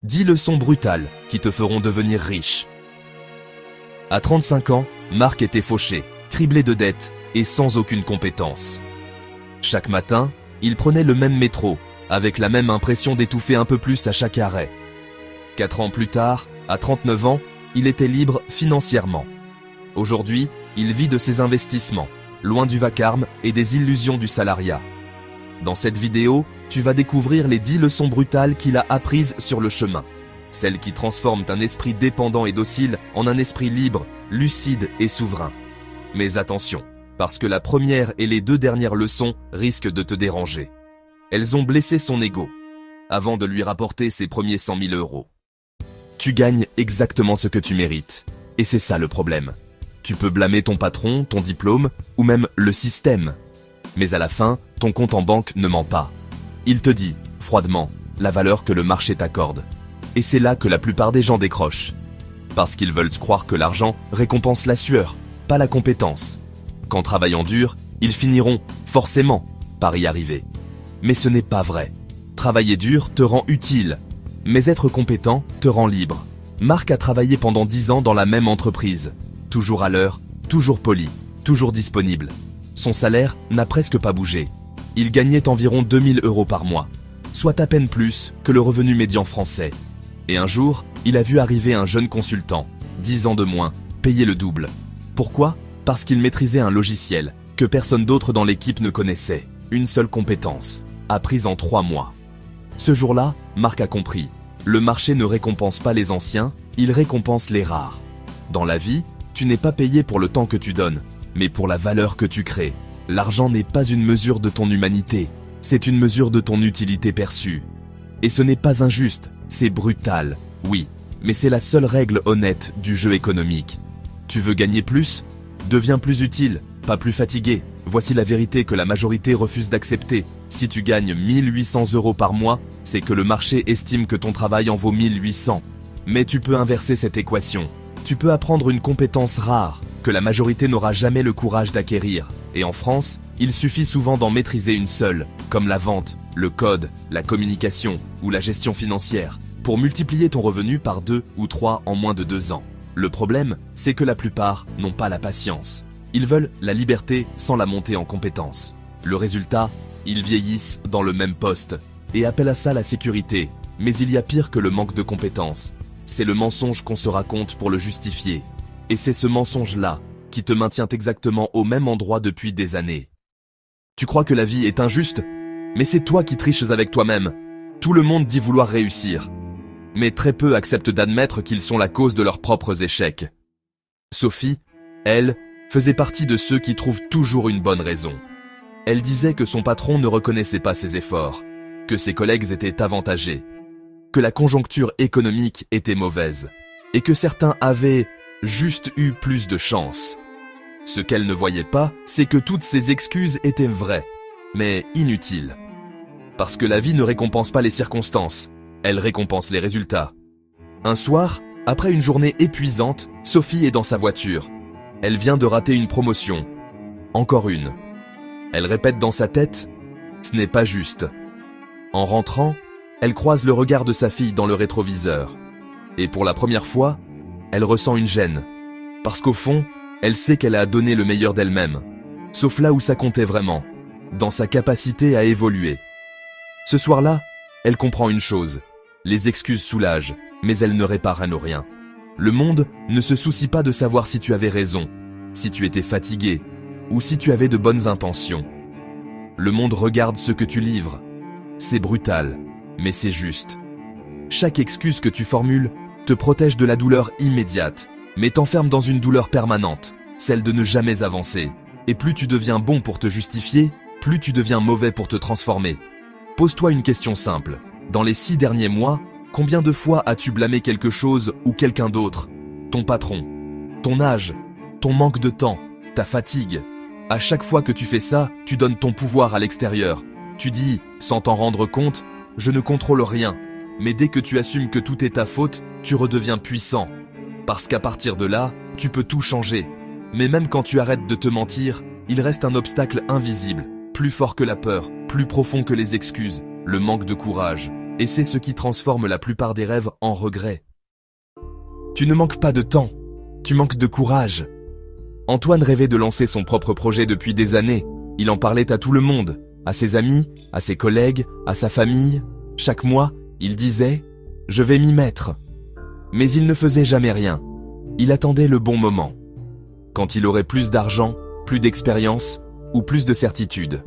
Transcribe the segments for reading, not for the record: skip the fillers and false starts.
10 leçons brutales qui te feront devenir riche. À 35 ans, Marc était fauché, criblé de dettes et sans aucune compétence. Chaque matin, il prenait le même métro, avec la même impression d'étouffer un peu plus à chaque arrêt. 4 ans plus tard, à 39 ans, il était libre financièrement. Aujourd'hui, il vit de ses investissements, loin du vacarme et des illusions du salariat. Dans cette vidéo, tu vas découvrir les 10 leçons brutales qu'il a apprises sur le chemin. Celles qui transforment un esprit dépendant et docile en un esprit libre, lucide et souverain. Mais attention, parce que la première et les 2 dernières leçons risquent de te déranger. Elles ont blessé son ego, avant de lui rapporter ses premiers 100 000 euros. Tu gagnes exactement ce que tu mérites. Et c'est ça le problème. Tu peux blâmer ton patron, ton diplôme, ou même le système. Mais à la fin, ton compte en banque ne ment pas. Il te dit, froidement, la valeur que le marché t'accorde. Et c'est là que la plupart des gens décrochent. Parce qu'ils veulent croire que l'argent récompense la sueur, pas la compétence. Qu'en travaillant dur, ils finiront, forcément, par y arriver. Mais ce n'est pas vrai. Travailler dur te rend utile, mais être compétent te rend libre. Marc a travaillé pendant 10 ans dans la même entreprise. Toujours à l'heure, toujours poli, toujours disponible. Son salaire n'a presque pas bougé. Il gagnait environ 2000 euros par mois, soit à peine plus que le revenu médian français. Et un jour, il a vu arriver un jeune consultant, 10 ans de moins, payé le double. Pourquoi? Parce qu'il maîtrisait un logiciel que personne d'autre dans l'équipe ne connaissait. Une seule compétence, apprise en 3 mois. Ce jour-là, Marc a compris. Le marché ne récompense pas les anciens, il récompense les rares. Dans la vie, tu n'es pas payé pour le temps que tu donnes, mais pour la valeur que tu crées. L'argent n'est pas une mesure de ton humanité, c'est une mesure de ton utilité perçue. Et ce n'est pas injuste, c'est brutal, oui, mais c'est la seule règle honnête du jeu économique. Tu veux gagner plus? Deviens plus utile, pas plus fatigué. Voici la vérité que la majorité refuse d'accepter. Si tu gagnes 1800 euros par mois, c'est que le marché estime que ton travail en vaut 1800. Mais tu peux inverser cette équation. Tu peux apprendre une compétence rare, que la majorité n'aura jamais le courage d'acquérir. Et en France, il suffit souvent d'en maîtriser une seule, comme la vente, le code, la communication ou la gestion financière, pour multiplier ton revenu par 2 ou 3 en moins de 2 ans. Le problème, c'est que la plupart n'ont pas la patience. Ils veulent la liberté sans la montée en compétences. Le résultat, ils vieillissent dans le même poste et appellent à ça la sécurité. Mais il y a pire que le manque de compétences. C'est le mensonge qu'on se raconte pour le justifier. Et c'est ce mensonge-là qui te maintient exactement au même endroit depuis des années. Tu crois que la vie est injuste? Mais c'est toi qui triches avec toi-même. Tout le monde dit vouloir réussir. Mais très peu acceptent d'admettre qu'ils sont la cause de leurs propres échecs. Sophie, elle, faisait partie de ceux qui trouvent toujours une bonne raison. Elle disait que son patron ne reconnaissait pas ses efforts, que ses collègues étaient avantagés, que la conjoncture économique était mauvaise, et que certains avaient juste eu plus de chance. Ce qu'elle ne voyait pas, c'est que toutes ces excuses étaient vraies, mais inutiles. Parce que la vie ne récompense pas les circonstances, elle récompense les résultats. Un soir, après une journée épuisante, Sophie est dans sa voiture. Elle vient de rater une promotion. Encore une. Elle répète dans sa tête, « Ce n'est pas juste ». En rentrant, elle croise le regard de sa fille dans le rétroviseur. Et pour la première fois, elle ressent une gêne. Parce qu'au fond, elle sait qu'elle a donné le meilleur d'elle-même. Sauf là où ça comptait vraiment, dans sa capacité à évoluer. Ce soir-là, elle comprend une chose. Les excuses soulagent, mais elles ne réparent à rien. Le monde ne se soucie pas de savoir si tu avais raison, si tu étais fatigué, ou si tu avais de bonnes intentions. Le monde regarde ce que tu livres. C'est brutal, mais c'est juste. Chaque excuse que tu formules te protège de la douleur immédiate, mais t'enferme dans une douleur permanente, celle de ne jamais avancer. Et plus tu deviens bon pour te justifier, plus tu deviens mauvais pour te transformer. Pose-toi une question simple. Dans les 6 derniers mois, combien de fois as-tu blâmé quelque chose ou quelqu'un d'autre? Ton patron, ton âge, ton manque de temps, ta fatigue. À chaque fois que tu fais ça, tu donnes ton pouvoir à l'extérieur. Tu dis, sans t'en rendre compte, je ne contrôle rien. Mais dès que tu assumes que tout est ta faute, tu redeviens puissant. Parce qu'à partir de là, tu peux tout changer. Mais même quand tu arrêtes de te mentir, il reste un obstacle invisible, plus fort que la peur, plus profond que les excuses, le manque de courage. et c'est ce qui transforme la plupart des rêves en regrets. Tu ne manques pas de temps, tu manques de courage. Antoine rêvait de lancer son propre projet depuis des années. Il en parlait à tout le monde, à ses amis, à ses collègues, à sa famille. Chaque mois, il disait « Je vais m'y mettre ». Mais il ne faisait jamais rien. Il attendait le bon moment. Quand il aurait plus d'argent, plus d'expérience ou plus de certitude.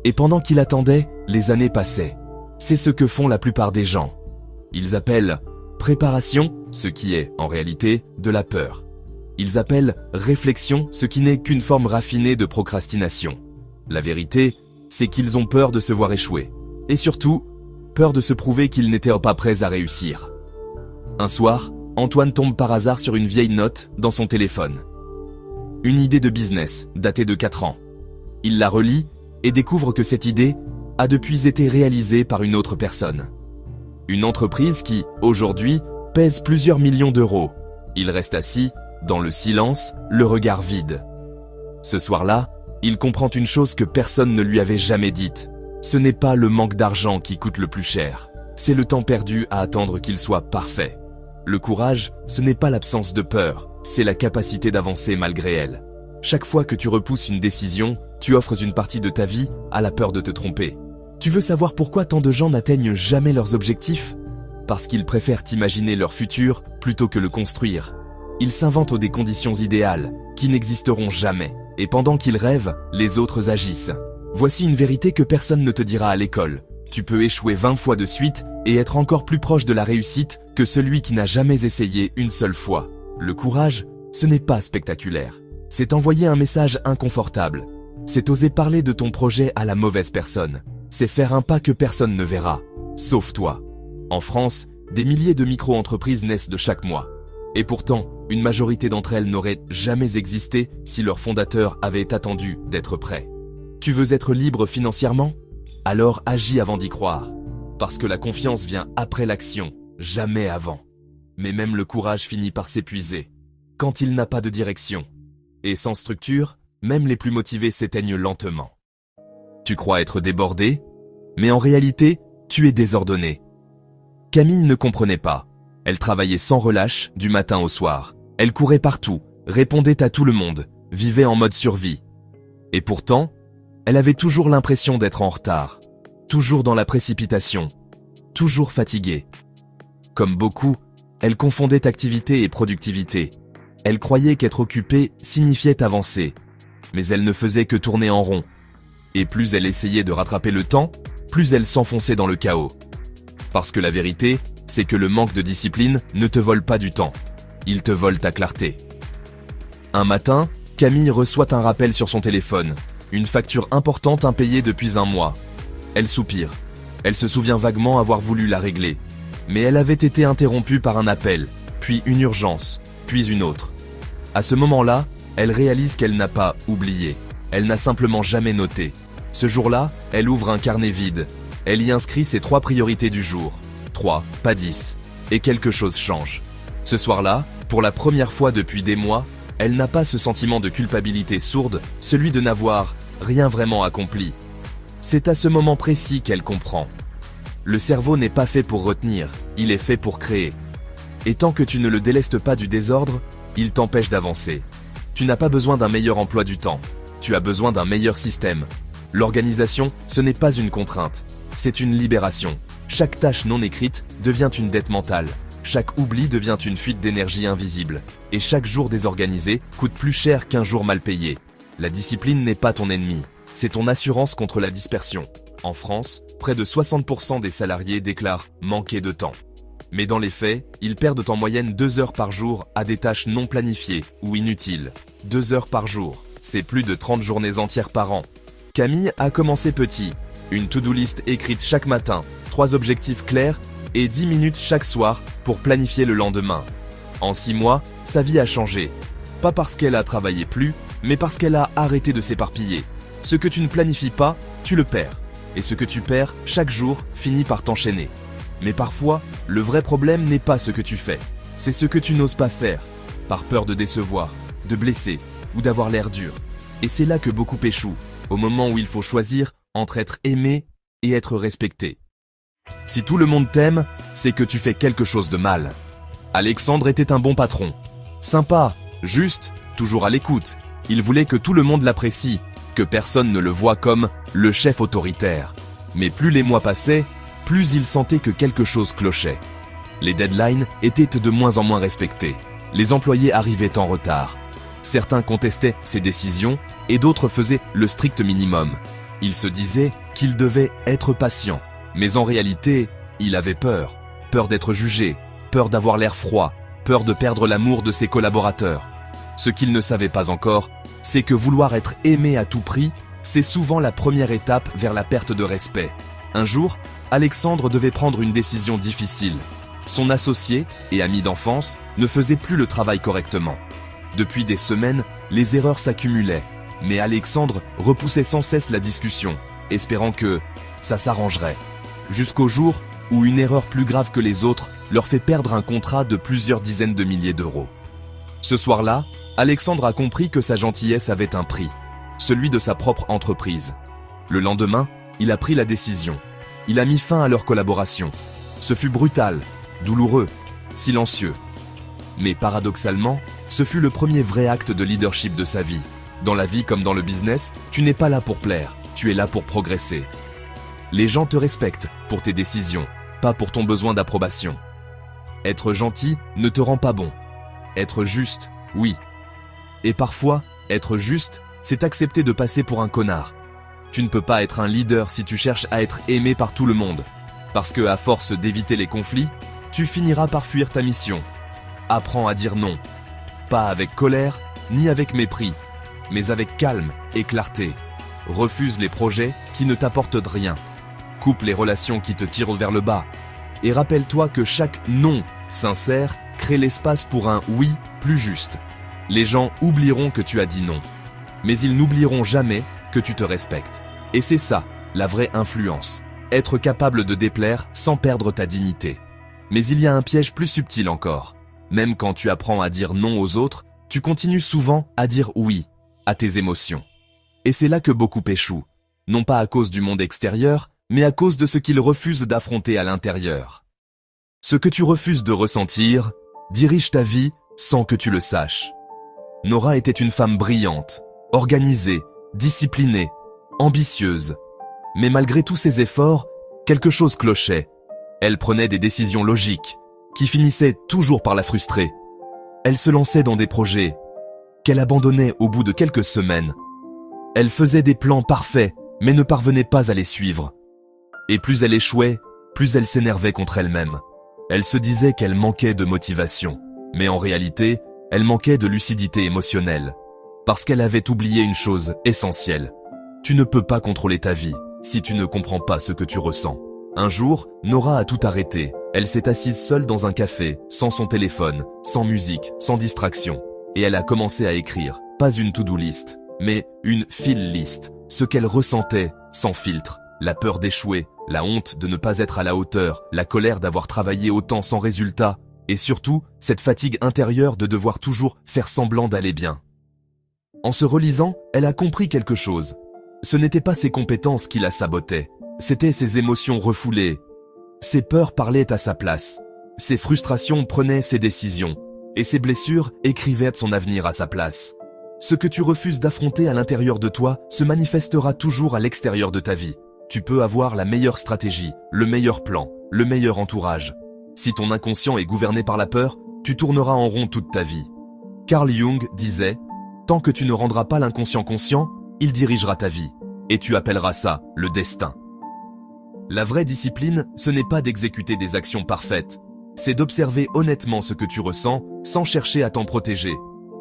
Et pendant qu'il attendait, les années passaient. C'est ce que font la plupart des gens. Ils appellent préparation ce qui est, en réalité, de la peur. Ils appellent réflexion ce qui n'est qu'une forme raffinée de procrastination. La vérité, c'est qu'ils ont peur de se voir échouer. Et surtout, peur de se prouver qu'ils n'étaient pas prêts à réussir. Un soir, Antoine tombe par hasard sur une vieille note dans son téléphone. Une idée de business, datée de 4 ans. Il la relit et découvre que cette idée a depuis été réalisée par une autre personne. Une entreprise qui, aujourd'hui, pèse plusieurs millions d'euros. Il reste assis, dans le silence, le regard vide. Ce soir-là, il comprend une chose que personne ne lui avait jamais dite. Ce n'est pas le manque d'argent qui coûte le plus cher. C'est le temps perdu à attendre qu'il soit parfait. Le courage, ce n'est pas l'absence de peur, c'est la capacité d'avancer malgré elle. Chaque fois que tu repousses une décision, tu offres une partie de ta vie à la peur de te tromper. Tu veux savoir pourquoi tant de gens n'atteignent jamais leurs objectifs? Parce qu'ils préfèrent imaginer leur futur plutôt que le construire. Ils s'inventent des conditions idéales, qui n'existeront jamais. Et pendant qu'ils rêvent, les autres agissent. Voici une vérité que personne ne te dira à l'école. Tu peux échouer 20 fois de suite et être encore plus proche de la réussite que celui qui n'a jamais essayé une seule fois. Le courage, ce n'est pas spectaculaire. C'est envoyer un message inconfortable. C'est oser parler de ton projet à la mauvaise personne. C'est faire un pas que personne ne verra, sauf toi. En France, des milliers de micro-entreprises naissent de chaque mois. Et pourtant, une majorité d'entre elles n'auraient jamais existé si leurs fondateurs avaient attendu d'être prêts. Tu veux être libre financièrement? Alors agis avant d'y croire. Parce que la confiance vient après l'action, jamais avant. Mais même le courage finit par s'épuiser, quand il n'a pas de direction. Et sans structure, même les plus motivés s'éteignent lentement. Tu crois être débordé, mais en réalité, tu es désordonné. Camille ne comprenait pas. Elle travaillait sans relâche, du matin au soir. Elle courait partout, répondait à tout le monde, vivait en mode survie. Et pourtant, elle avait toujours l'impression d'être en retard, toujours dans la précipitation, toujours fatiguée. Comme beaucoup, elle confondait activité et productivité. Elle croyait qu'être occupée signifiait avancer, mais elle ne faisait que tourner en rond. Et plus elle essayait de rattraper le temps, plus elle s'enfonçait dans le chaos. Parce que la vérité, c'est que le manque de discipline ne te vole pas du temps. Il te vole ta clarté. Un matin, Camille reçoit un rappel sur son téléphone. Une facture importante impayée depuis un mois. Elle soupire. Elle se souvient vaguement avoir voulu la régler. Mais elle avait été interrompue par un appel, puis une urgence, puis une autre. À ce moment-là, elle réalise qu'elle n'a pas oublié. Elle n'a simplement jamais noté. Ce jour-là, elle ouvre un carnet vide. Elle y inscrit ses 3 priorités du jour. 3, pas 10. Et quelque chose change. Ce soir-là, pour la première fois depuis des mois, elle n'a pas ce sentiment de culpabilité sourde, celui de n'avoir rien vraiment accompli. C'est à ce moment précis qu'elle comprend. Le cerveau n'est pas fait pour retenir, il est fait pour créer. Et tant que tu ne le délestes pas du désordre, il t'empêche d'avancer. Tu n'as pas besoin d'un meilleur emploi du temps, tu as besoin d'un meilleur système. L'organisation, ce n'est pas une contrainte, c'est une libération. Chaque tâche non écrite devient une dette mentale. Chaque oubli devient une fuite d'énergie invisible. Et chaque jour désorganisé coûte plus cher qu'un jour mal payé. La discipline n'est pas ton ennemi, c'est ton assurance contre la dispersion. En France, près de 60% des salariés déclarent manquer de temps. Mais dans les faits, ils perdent en moyenne 2 heures par jour à des tâches non planifiées ou inutiles. 2 heures par jour, c'est plus de 30 journées entières par an. Camille a commencé petit. Une to-do list écrite chaque matin, 3 objectifs clairs et 10 minutes chaque soir pour planifier le lendemain. En 6 mois, sa vie a changé. Pas parce qu'elle a travaillé plus, mais parce qu'elle a arrêté de s'éparpiller. Ce que tu ne planifies pas, tu le perds. Et ce que tu perds, chaque jour, finit par t'enchaîner. Mais parfois, le vrai problème n'est pas ce que tu fais. C'est ce que tu n'oses pas faire, par peur de décevoir, de blesser ou d'avoir l'air dur. Et c'est là que beaucoup échouent, au moment où il faut choisir entre être aimé et être respecté. Si tout le monde t'aime, c'est que tu fais quelque chose de mal. Alexandre était un bon patron. Sympa, juste, toujours à l'écoute. Il voulait que tout le monde l'apprécie, que personne ne le voie comme le chef autoritaire. Mais plus les mois passaient, plus il sentait que quelque chose clochait. Les deadlines étaient de moins en moins respectés. Les employés arrivaient en retard. Certains contestaient ses décisions et d'autres faisaient le strict minimum. Il se disait qu'il devait être patient. Mais en réalité, il avait peur. Peur d'être jugé, peur d'avoir l'air froid, peur de perdre l'amour de ses collaborateurs. Ce qu'il ne savait pas encore, c'est que vouloir être aimé à tout prix, c'est souvent la première étape vers la perte de respect. Un jour, Alexandre devait prendre une décision difficile. Son associé et ami d'enfance ne faisait plus le travail correctement. Depuis des semaines, les erreurs s'accumulaient, mais Alexandre repoussait sans cesse la discussion, espérant que ça s'arrangerait. Jusqu'au jour où une erreur plus grave que les autres leur fait perdre un contrat de plusieurs dizaines de milliers d'euros. Ce soir-là, Alexandre a compris que sa gentillesse avait un prix, celui de sa propre entreprise. Le lendemain, il a pris la décision. Il a mis fin à leur collaboration. Ce fut brutal, douloureux, silencieux. Mais paradoxalement, ce fut le premier vrai acte de leadership de sa vie. Dans la vie comme dans le business, tu n'es pas là pour plaire, tu es là pour progresser. Les gens te respectent pour tes décisions, pas pour ton besoin d'approbation. Être gentil ne te rend pas bon. Être juste, oui. Et parfois, être juste, c'est accepter de passer pour un connard. Tu ne peux pas être un leader si tu cherches à être aimé par tout le monde. Parce que, à force d'éviter les conflits, tu finiras par fuir ta mission. Apprends à dire non. Pas avec colère, ni avec mépris, mais avec calme et clarté. Refuse les projets qui ne t'apportent rien. Coupe les relations qui te tirent vers le bas. Et rappelle-toi que chaque non sincère crée l'espace pour un oui plus juste. Les gens oublieront que tu as dit non. Mais ils n'oublieront jamais que tu te respectes. Et c'est ça, la vraie influence. Être capable de déplaire sans perdre ta dignité. Mais il y a un piège plus subtil encore. Même quand tu apprends à dire non aux autres, tu continues souvent à dire oui à tes émotions. Et c'est là que beaucoup échouent. Non pas à cause du monde extérieur, mais à cause de ce qu'ils refusent d'affronter à l'intérieur. Ce que tu refuses de ressentir dirige ta vie sans que tu le saches. Nora était une femme brillante, organisée, disciplinée, ambitieuse. Mais malgré tous ses efforts, quelque chose clochait. Elle prenait des décisions logiques, qui finissaient toujours par la frustrer. Elle se lançait dans des projets qu'elle abandonnait au bout de quelques semaines. Elle faisait des plans parfaits, mais ne parvenait pas à les suivre. Et plus elle échouait, plus elle s'énervait contre elle-même. Elle se disait qu'elle manquait de motivation, mais en réalité, elle manquait de lucidité émotionnelle. Parce qu'elle avait oublié une chose essentielle. Tu ne peux pas contrôler ta vie si tu ne comprends pas ce que tu ressens. Un jour, Nora a tout arrêté. Elle s'est assise seule dans un café, sans son téléphone, sans musique, sans distraction. Et elle a commencé à écrire, pas une to-do list, mais une feel list. Ce qu'elle ressentait, sans filtre. La peur d'échouer, la honte de ne pas être à la hauteur, la colère d'avoir travaillé autant sans résultat, et surtout, cette fatigue intérieure de devoir toujours faire semblant d'aller bien. En se relisant, elle a compris quelque chose. Ce n'étaient pas ses compétences qui la sabotaient, c'étaient ses émotions refoulées. Ses peurs parlaient à sa place, ses frustrations prenaient ses décisions, et ses blessures écrivaient son avenir à sa place. Ce que tu refuses d'affronter à l'intérieur de toi se manifestera toujours à l'extérieur de ta vie. Tu peux avoir la meilleure stratégie, le meilleur plan, le meilleur entourage. Si ton inconscient est gouverné par la peur, tu tourneras en rond toute ta vie. Carl Jung disait « Tant que tu ne rendras pas l'inconscient conscient, il dirigera ta vie. Et tu appelleras ça le destin. » La vraie discipline, ce n'est pas d'exécuter des actions parfaites. C'est d'observer honnêtement ce que tu ressens sans chercher à t'en protéger.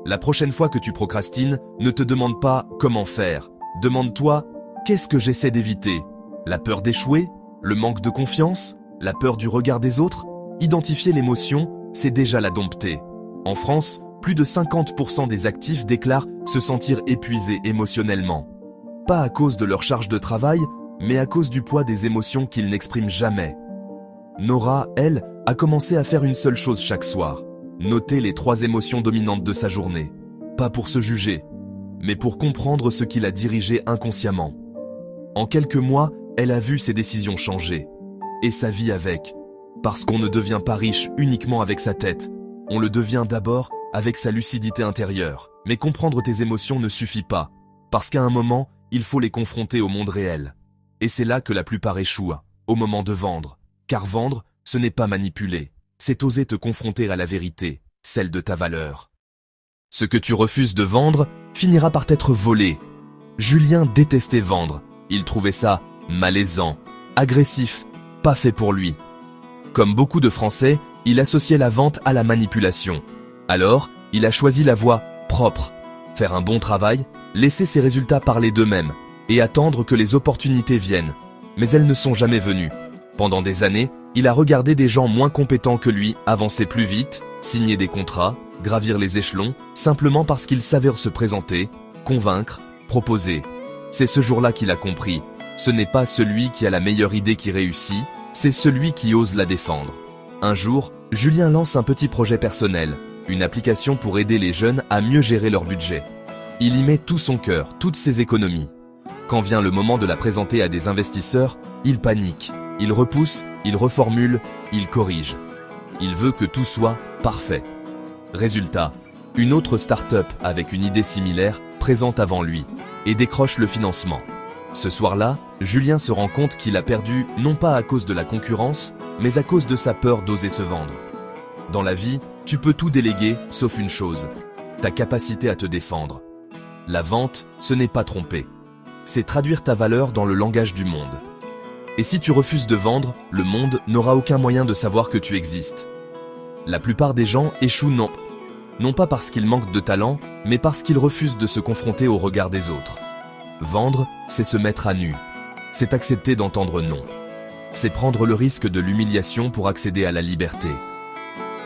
La prochaine fois que tu procrastines, ne te demande pas comment faire. Demande-toi qu'est-ce que j'essaie d'éviter. La peur d'échouer? Le manque de confiance? La peur du regard des autres? Identifier l'émotion, c'est déjà la dompter. En France, plus de 50% des actifs déclarent se sentir épuisés émotionnellement. Pas à cause de leur charge de travail, mais à cause du poids des émotions qu'ils n'expriment jamais. Nora, elle, a commencé à faire une seule chose chaque soir. Noter les 3 émotions dominantes de sa journée. Pas pour se juger, mais pour comprendre ce qui l'a dirigée inconsciemment. En quelques mois, elle a vu ses décisions changer. et sa vie avec. Parce qu'on ne devient pas riche uniquement avec sa tête. On le devient d'abord avec sa lucidité intérieure. Mais comprendre tes émotions ne suffit pas. Parce qu'à un moment, il faut les confronter au monde réel. Et c'est là que la plupart échouent, au moment de vendre. Car vendre, ce n'est pas manipuler. C'est oser te confronter à la vérité, celle de ta valeur. Ce que tu refuses de vendre finira par t'être volé. Julien détestait vendre. Il trouvait ça malaisant, agressif, pas fait pour lui. Comme beaucoup de Français, il associait la vente à la manipulation. Alors, il a choisi la voie propre. Faire un bon travail, laisser ses résultats parler d'eux-mêmes et attendre que les opportunités viennent. Mais elles ne sont jamais venues. Pendant des années, il a regardé des gens moins compétents que lui avancer plus vite, signer des contrats, gravir les échelons, simplement parce qu'ils savaient se présenter, convaincre, proposer. C'est ce jour-là qu'il a compris. Ce n'est pas celui qui a la meilleure idée qui réussit, c'est celui qui ose la défendre. Un jour, Julien lance un petit projet personnel, une application pour aider les jeunes à mieux gérer leur budget. Il y met tout son cœur, toutes ses économies. Quand vient le moment de la présenter à des investisseurs, il panique, il repousse, il reformule, il corrige. Il veut que tout soit parfait. Résultat, une autre start-up avec une idée similaire présente avant lui et décroche le financement. Ce soir-là, Julien se rend compte qu'il a perdu non pas à cause de la concurrence, mais à cause de sa peur d'oser se vendre. Dans la vie, tu peux tout déléguer, sauf une chose, ta capacité à te défendre. La vente, ce n'est pas tromper. C'est traduire ta valeur dans le langage du monde. Et si tu refuses de vendre, le monde n'aura aucun moyen de savoir que tu existes. La plupart des gens échouent non pas parce qu'ils manquent de talent, mais parce qu'ils refusent de se confronter au regard des autres. Vendre, c'est se mettre à nu. C'est accepter d'entendre non. C'est prendre le risque de l'humiliation pour accéder à la liberté.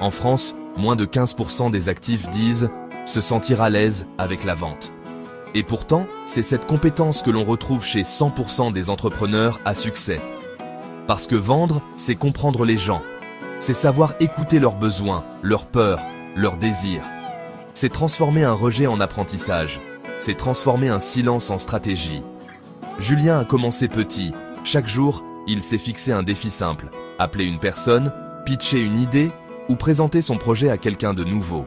En France, moins de 15% des actifs disent se sentir à l'aise avec la vente. Et pourtant, c'est cette compétence que l'on retrouve chez 100% des entrepreneurs à succès. Parce que vendre, c'est comprendre les gens. C'est savoir écouter leurs besoins, leurs peurs, leurs désirs. C'est transformer un rejet en apprentissage. C'est transformer un silence en stratégie. Julien a commencé petit. Chaque jour, il s'est fixé un défi simple. Appeler une personne, pitcher une idée ou présenter son projet à quelqu'un de nouveau.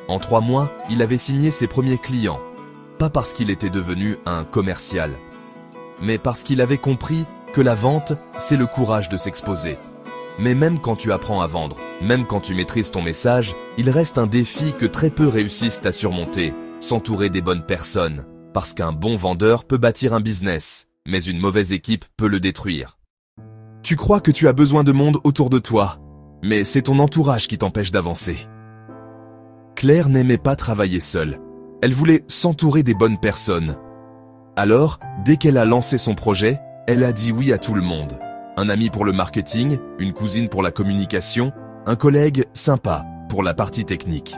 En 3 mois, il avait signé ses premiers clients. Pas parce qu'il était devenu un commercial, mais parce qu'il avait compris que la vente, c'est le courage de s'exposer. Mais même quand tu apprends à vendre, même quand tu maîtrises ton message, il reste un défi que très peu réussissent à surmonter, s'entourer des bonnes personnes. Parce qu'un bon vendeur peut bâtir un business, mais une mauvaise équipe peut le détruire. Tu crois que tu as besoin de monde autour de toi, mais c'est ton entourage qui t'empêche d'avancer. Claire n'aimait pas travailler seule. Elle voulait s'entourer des bonnes personnes. Alors, dès qu'elle a lancé son projet, elle a dit oui à tout le monde. Un ami pour le marketing, une cousine pour la communication, un collègue sympa pour la partie technique.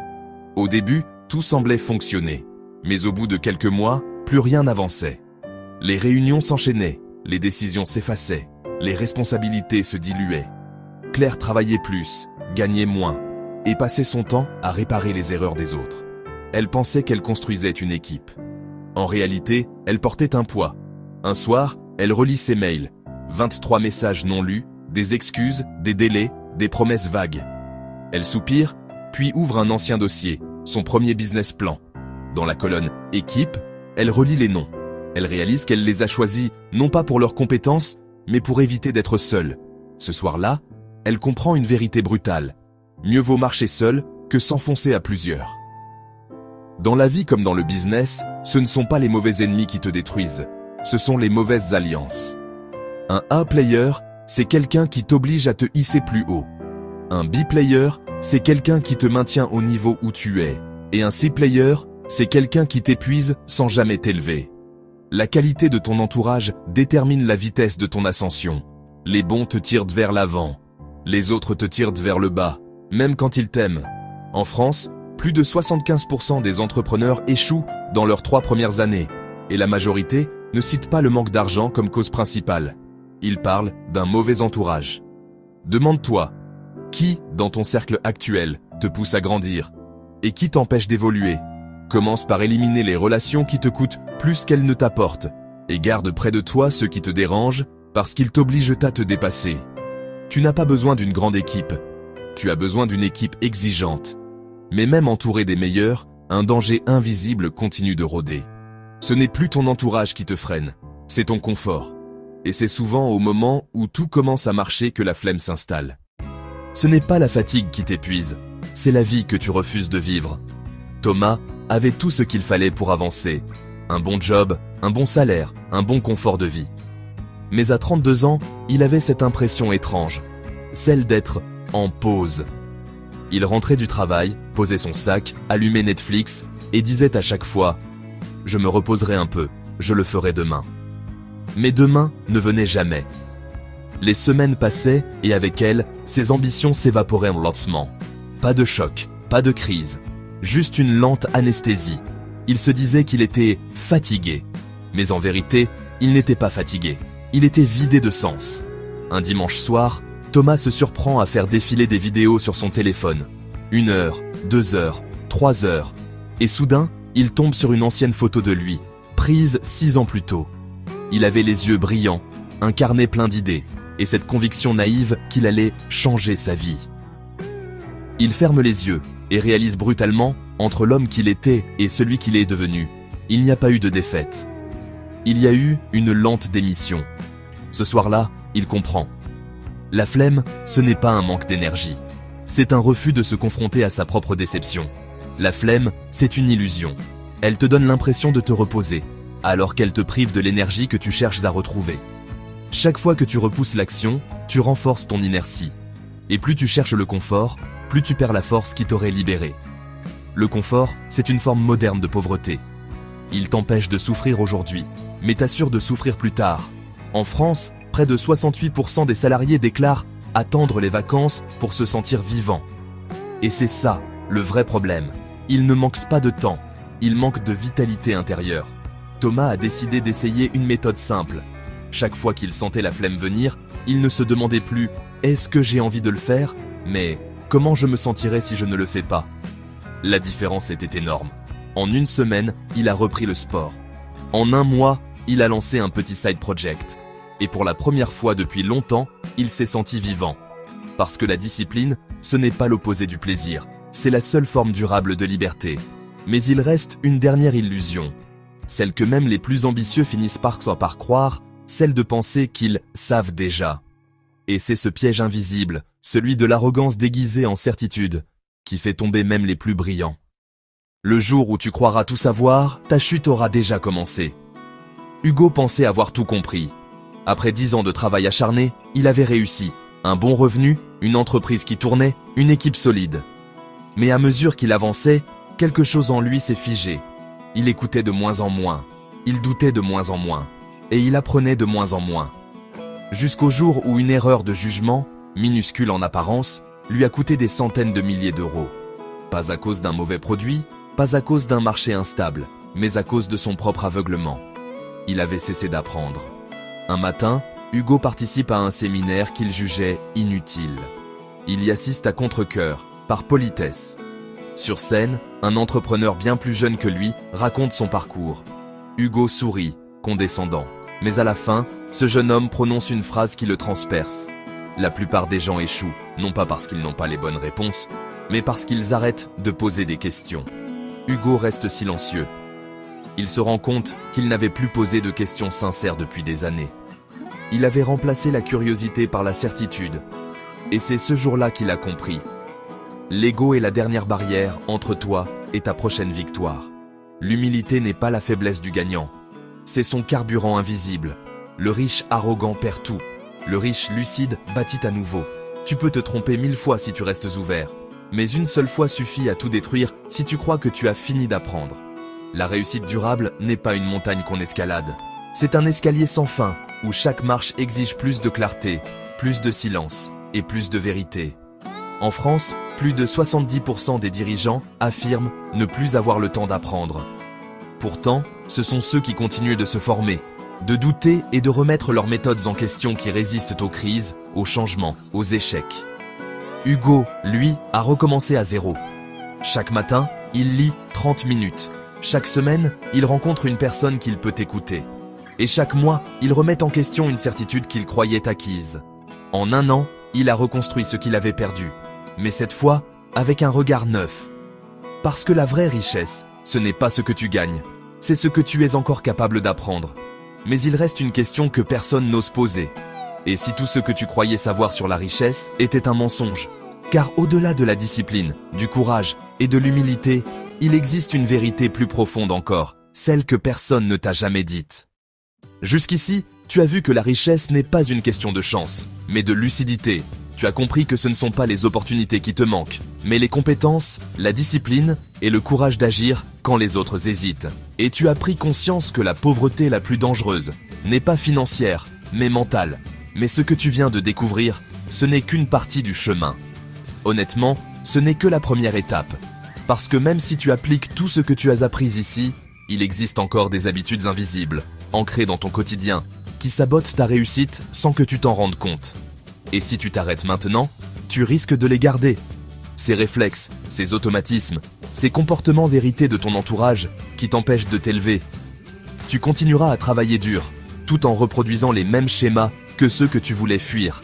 Au début, tout semblait fonctionner. Mais au bout de quelques mois, plus rien n'avançait. Les réunions s'enchaînaient, les décisions s'effaçaient, les responsabilités se diluaient. Claire travaillait plus, gagnait moins, et passait son temps à réparer les erreurs des autres. Elle pensait qu'elle construisait une équipe. En réalité, elle portait un poids. Un soir, elle relit ses mails. 23 messages non lus, des excuses, des délais, des promesses vagues. Elle soupire, puis ouvre un ancien dossier, son premier business plan. Dans la colonne « Équipe », elle relit les noms. Elle réalise qu'elle les a choisis non pas pour leurs compétences, mais pour éviter d'être seule. Ce soir-là, elle comprend une vérité brutale. Mieux vaut marcher seul que s'enfoncer à plusieurs. Dans la vie comme dans le business, ce ne sont pas les mauvais ennemis qui te détruisent, ce sont les mauvaises alliances. Un A-player, c'est quelqu'un qui t'oblige à te hisser plus haut. Un B-player, c'est quelqu'un qui te maintient au niveau où tu es. Et un C-player, c'est quelqu'un qui t'épuise sans jamais t'élever. La qualité de ton entourage détermine la vitesse de ton ascension. Les bons te tirent vers l'avant. Les autres te tirent vers le bas, même quand ils t'aiment. En France, plus de 75% des entrepreneurs échouent dans leurs 3 premières années. Et la majorité ne cite pas le manque d'argent comme cause principale. Ils parlent d'un mauvais entourage. Demande-toi, qui, dans ton cercle actuel, te pousse à grandir? Et qui t'empêche d'évoluer? Commence par éliminer les relations qui te coûtent plus qu'elles ne t'apportent. Et garde près de toi ceux qui te dérangent parce qu'ils t'obligent à te dépasser. Tu n'as pas besoin d'une grande équipe. Tu as besoin d'une équipe exigeante. Mais même entouré des meilleurs, un danger invisible continue de rôder. Ce n'est plus ton entourage qui te freine, c'est ton confort. Et c'est souvent au moment où tout commence à marcher que la flemme s'installe. Ce n'est pas la fatigue qui t'épuise, c'est la vie que tu refuses de vivre. Thomas avait tout ce qu'il fallait pour avancer. Un bon job, un bon salaire, un bon confort de vie. Mais à 32 ans, il avait cette impression étrange, celle d'être en pause. Il rentrait du travail, posait son sac, allumait Netflix et disait à chaque fois « Je me reposerai un peu, je le ferai demain ». Mais demain ne venait jamais. Les semaines passaient et avec elles, ses ambitions s'évaporaient lentement. Pas de choc, pas de crise, juste une lente anesthésie. Il se disait qu'il était fatigué. Mais en vérité, il n'était pas fatigué. Il était vidé de sens. Un dimanche soir, Thomas se surprend à faire défiler des vidéos sur son téléphone. 1 heure, 2 heures, 3 heures. Et soudain, il tombe sur une ancienne photo de lui, prise 6 ans plus tôt. Il avait les yeux brillants, un carnet plein d'idées, et cette conviction naïve qu'il allait changer sa vie. Il ferme les yeux et réalise brutalement, entre l'homme qu'il était et celui qu'il est devenu, il n'y a pas eu de défaite. Il y a eu une lente démission. Ce soir-là, il comprend. La flemme, ce n'est pas un manque d'énergie. C'est un refus de se confronter à sa propre déception. La flemme, c'est une illusion. Elle te donne l'impression de te reposer, alors qu'elle te prive de l'énergie que tu cherches à retrouver. Chaque fois que tu repousses l'action, tu renforces ton inertie. Et plus tu cherches le confort, plus tu perds la force qui t'aurait libéré. Le confort, c'est une forme moderne de pauvreté. Il t'empêche de souffrir aujourd'hui, mais t'assure de souffrir plus tard. En France, près de 68% des salariés déclarent attendre les vacances pour se sentir vivant. Et c'est ça, le vrai problème. Il ne manque pas de temps, il manque de vitalité intérieure. Thomas a décidé d'essayer une méthode simple. Chaque fois qu'il sentait la flemme venir, il ne se demandait plus « Est-ce que j'ai envie de le faire ?» mais « Comment je me sentirais si je ne le fais pas ?» La différence était énorme. En 1 semaine, il a repris le sport. En 1 mois, il a lancé un petit side project. Et pour la première fois depuis longtemps, il s'est senti vivant. Parce que la discipline, ce n'est pas l'opposé du plaisir. C'est la seule forme durable de liberté. Mais il reste une dernière illusion. Celle que même les plus ambitieux finissent par croire, celle de penser qu'ils savent déjà. Et c'est ce piège invisible, celui de l'arrogance déguisée en certitude, qui fait tomber même les plus brillants. Le jour où tu croiras tout savoir, ta chute aura déjà commencé. Hugo pensait avoir tout compris. Après 10 ans de travail acharné, il avait réussi. Un bon revenu, une entreprise qui tournait, une équipe solide. Mais à mesure qu'il avançait, quelque chose en lui s'est figé. Il écoutait de moins en moins, il doutait de moins en moins, et il apprenait de moins en moins. Jusqu'au jour où une erreur de jugement, minuscule en apparence, lui a coûté des centaines de milliers d'euros. Pas à cause d'un mauvais produit, pas à cause d'un marché instable, mais à cause de son propre aveuglement. Il avait cessé d'apprendre. Un matin, Hugo participe à un séminaire qu'il jugeait inutile. Il y assiste à contre-cœur, par politesse. Sur scène, un entrepreneur bien plus jeune que lui raconte son parcours. Hugo sourit, condescendant. Mais à la fin, ce jeune homme prononce une phrase qui le transperce. La plupart des gens échouent, non pas parce qu'ils n'ont pas les bonnes réponses, mais parce qu'ils arrêtent de poser des questions. Hugo reste silencieux. Il se rend compte qu'il n'avait plus posé de questions sincères depuis des années. Il avait remplacé la curiosité par la certitude. Et c'est ce jour-là qu'il a compris. L'ego est la dernière barrière entre toi et ta prochaine victoire. L'humilité n'est pas la faiblesse du gagnant. C'est son carburant invisible. Le riche arrogant perd tout. Le riche lucide bâtit à nouveau. Tu peux te tromper 1000 fois si tu restes ouvert. Mais une seule fois suffit à tout détruire si tu crois que tu as fini d'apprendre. La réussite durable n'est pas une montagne qu'on escalade. C'est un escalier sans fin, où chaque marche exige plus de clarté, plus de silence et plus de vérité. En France, plus de 70% des dirigeants affirment ne plus avoir le temps d'apprendre. Pourtant, ce sont ceux qui continuent de se former, de douter et de remettre leurs méthodes en question qui résistent aux crises, aux changements, aux échecs. Hugo, lui, a recommencé à zéro. Chaque matin, il lit 30 minutes. Chaque semaine, il rencontre une personne qu'il peut écouter. Et chaque mois, il remet en question une certitude qu'il croyait acquise. En 1 an, il a reconstruit ce qu'il avait perdu. Mais cette fois, avec un regard neuf. Parce que la vraie richesse, ce n'est pas ce que tu gagnes, c'est ce que tu es encore capable d'apprendre. Mais il reste une question que personne n'ose poser. Et si tout ce que tu croyais savoir sur la richesse était un mensonge? Car au-delà de la discipline, du courage et de l'humilité, il existe une vérité plus profonde encore, celle que personne ne t'a jamais dite. Jusqu'ici, tu as vu que la richesse n'est pas une question de chance, mais de lucidité. Tu as compris que ce ne sont pas les opportunités qui te manquent, mais les compétences, la discipline et le courage d'agir quand les autres hésitent. Et tu as pris conscience que la pauvreté la plus dangereuse n'est pas financière, mais mentale. Mais ce que tu viens de découvrir, ce n'est qu'une partie du chemin. Honnêtement, ce n'est que la première étape. Parce que même si tu appliques tout ce que tu as appris ici, il existe encore des habitudes invisibles, ancrées dans ton quotidien, qui sabotent ta réussite sans que tu t'en rendes compte. Et si tu t'arrêtes maintenant, tu risques de les garder. Ces réflexes, ces automatismes, ces comportements hérités de ton entourage qui t'empêchent de t'élever. Tu continueras à travailler dur, tout en reproduisant les mêmes schémas que ceux que tu voulais fuir.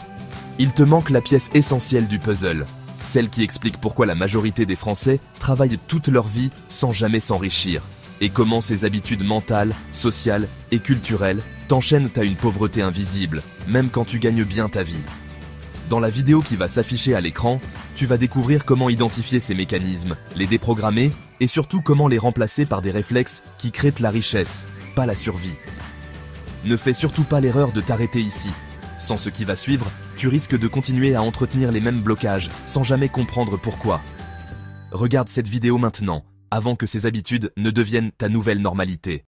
Il te manque la pièce essentielle du puzzle, celle qui explique pourquoi la majorité des Français travaillent toute leur vie sans jamais s'enrichir, et comment ces habitudes mentales, sociales et culturelles t'enchaînent à une pauvreté invisible, même quand tu gagnes bien ta vie. Dans la vidéo qui va s'afficher à l'écran, tu vas découvrir comment identifier ces mécanismes, les déprogrammer et surtout comment les remplacer par des réflexes qui créent la richesse, pas la survie. Ne fais surtout pas l'erreur de t'arrêter ici. Sans ce qui va suivre, tu risques de continuer à entretenir les mêmes blocages sans jamais comprendre pourquoi. Regarde cette vidéo maintenant, avant que ces habitudes ne deviennent ta nouvelle normalité.